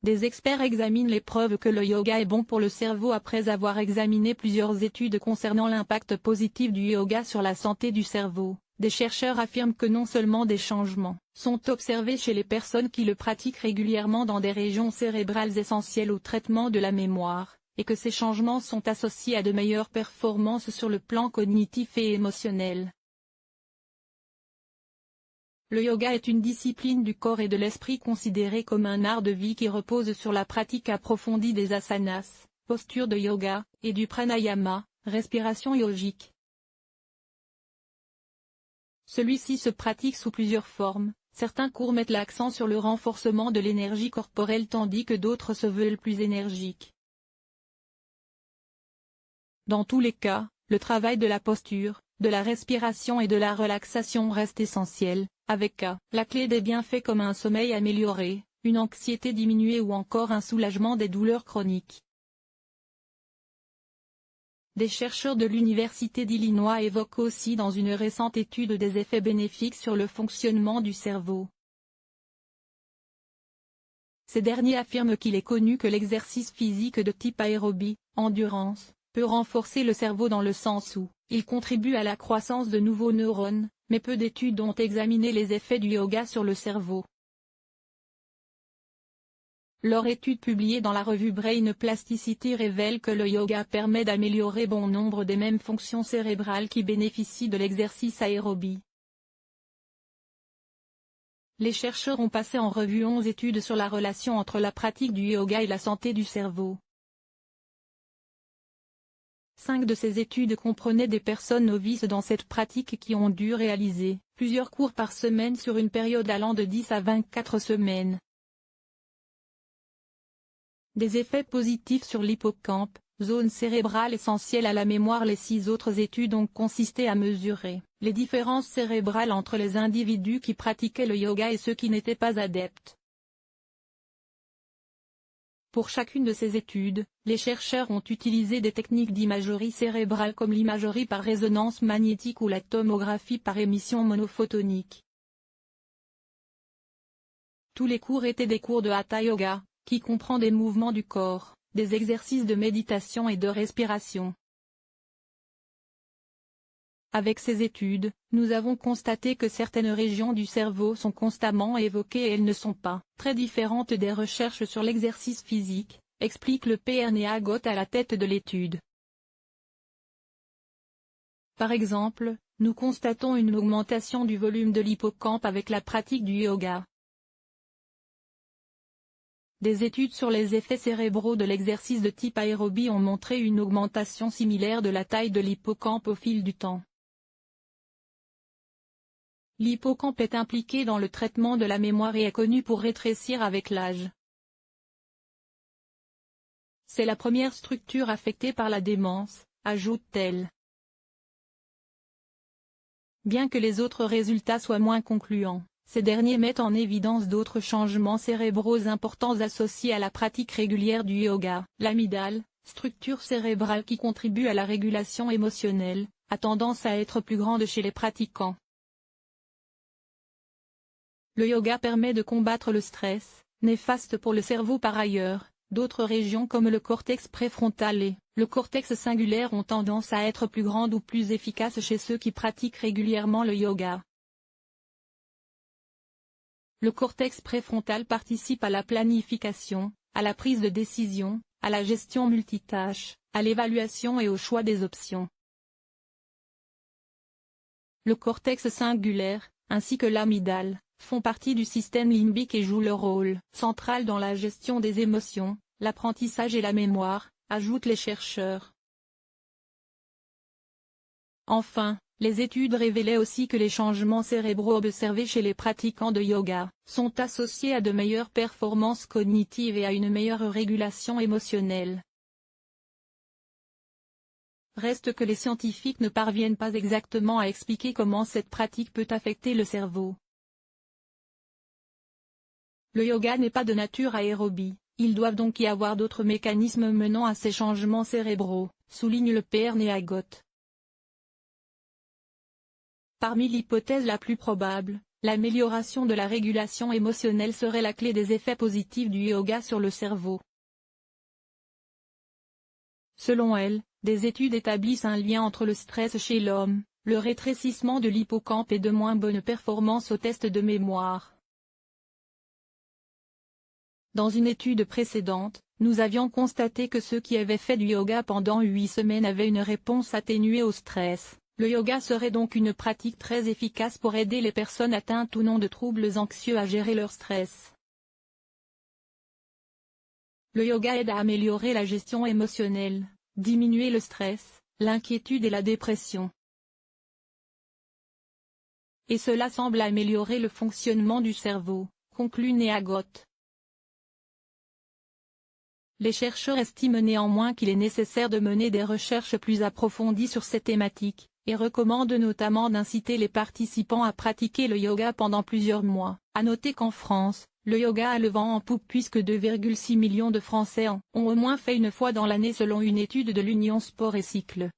Des experts examinent les preuves que le yoga est bon pour le cerveau après avoir examiné plusieurs études concernant l'impact positif du yoga sur la santé du cerveau. Des chercheurs affirment que non seulement des changements sont observés chez les personnes qui le pratiquent régulièrement dans des régions cérébrales essentielles au traitement de la mémoire, et que ces changements sont associés à de meilleures performances sur le plan cognitif et émotionnel. Le yoga est une discipline du corps et de l'esprit considérée comme un art de vie qui repose sur la pratique approfondie des asanas, postures de yoga, et du pranayama, respiration yogique. Celui-ci se pratique sous plusieurs formes, certains cours mettent l'accent sur le renforcement de l'énergie corporelle tandis que d'autres se veulent plus énergiques. Dans tous les cas, le travail de la posture, de la respiration et de la relaxation reste essentiel, avec la clé des bienfaits comme un sommeil amélioré, une anxiété diminuée ou encore un soulagement des douleurs chroniques. Des chercheurs de l'Université d'Illinois évoquent aussi dans une récente étude des effets bénéfiques sur le fonctionnement du cerveau. Ces derniers affirment qu'il est connu que l'exercice physique de type aérobie, endurance, peut renforcer le cerveau dans le sens où il contribue à la croissance de nouveaux neurones, mais peu d'études ont examiné les effets du yoga sur le cerveau. Leur étude publiée dans la revue Brain Plasticity révèle que le yoga permet d'améliorer bon nombre des mêmes fonctions cérébrales qui bénéficient de l'exercice aérobie. Les chercheurs ont passé en revue 11 études sur la relation entre la pratique du yoga et la santé du cerveau. 5 de ces études comprenaient des personnes novices dans cette pratique qui ont dû réaliser plusieurs cours par semaine sur une période allant de 10 à 24 semaines. Des effets positifs sur l'hippocampe, zone cérébrale essentielle à la mémoire. Les 6 autres études ont consisté à mesurer les différences cérébrales entre les individus qui pratiquaient le yoga et ceux qui n'étaient pas adeptes. Pour chacune de ces études, les chercheurs ont utilisé des techniques d'imagerie cérébrale comme l'imagerie par résonance magnétique ou la tomographie par émission monophotonique. Tous les cours étaient des cours de Hatha Yoga, qui comprend des mouvements du corps, des exercices de méditation et de respiration. Avec ces études, nous avons constaté que certaines régions du cerveau sont constamment évoquées et elles ne sont pas très différentes des recherches sur l'exercice physique, explique le Pr Neagot à la tête de l'étude. Par exemple, nous constatons une augmentation du volume de l'hippocampe avec la pratique du yoga. Des études sur les effets cérébraux de l'exercice de type aérobie ont montré une augmentation similaire de la taille de l'hippocampe au fil du temps. L'hippocampe est impliqué dans le traitement de la mémoire et est connu pour rétrécir avec l'âge. C'est la première structure affectée par la démence, ajoute-t-elle. Bien que les autres résultats soient moins concluants, ces derniers mettent en évidence d'autres changements cérébraux importants associés à la pratique régulière du yoga. L'amygdale, structure cérébrale qui contribue à la régulation émotionnelle, a tendance à être plus grande chez les pratiquants. Le yoga permet de combattre le stress, néfaste pour le cerveau par ailleurs. D'autres régions comme le cortex préfrontal et le cortex cingulaire ont tendance à être plus grandes ou plus efficaces chez ceux qui pratiquent régulièrement le yoga. Le cortex préfrontal participe à la planification, à la prise de décision, à la gestion multitâche, à l'évaluation et au choix des options. Le cortex cingulaire, ainsi que l'amygdale, font partie du système limbique et jouent leur rôle central dans la gestion des émotions, l'apprentissage et la mémoire, ajoutent les chercheurs. Enfin, les études révélaient aussi que les changements cérébraux observés chez les pratiquants de yoga sont associés à de meilleures performances cognitives et à une meilleure régulation émotionnelle. Reste que les scientifiques ne parviennent pas exactement à expliquer comment cette pratique peut affecter le cerveau. Le yoga n'est pas de nature aérobie, il doit donc y avoir d'autres mécanismes menant à ces changements cérébraux, souligne le Pr Neagot. Parmi l'hypothèse la plus probable, L'amélioration de la régulation émotionnelle serait la clé des effets positifs du yoga sur le cerveau. Selon elle, des études établissent un lien entre le stress chez l'homme, le rétrécissement de l'hippocampe et de moins bonnes performances aux tests de mémoire. Dans une étude précédente, nous avions constaté que ceux qui avaient fait du yoga pendant 8 semaines avaient une réponse atténuée au stress. Le yoga serait donc une pratique très efficace pour aider les personnes atteintes ou non de troubles anxieux à gérer leur stress. Le yoga aide à améliorer la gestion émotionnelle, diminuer le stress, l'inquiétude et la dépression. Et cela semble améliorer le fonctionnement du cerveau, conclut Neagot. Les chercheurs estiment néanmoins qu'il est nécessaire de mener des recherches plus approfondies sur ces thématiques, et recommandent notamment d'inciter les participants à pratiquer le yoga pendant plusieurs mois. À noter qu'en France, le yoga a le vent en poupe puisque 2,6 millions de Français en ont au moins fait une fois dans l'année selon une étude de l'Union Sport et Cycle.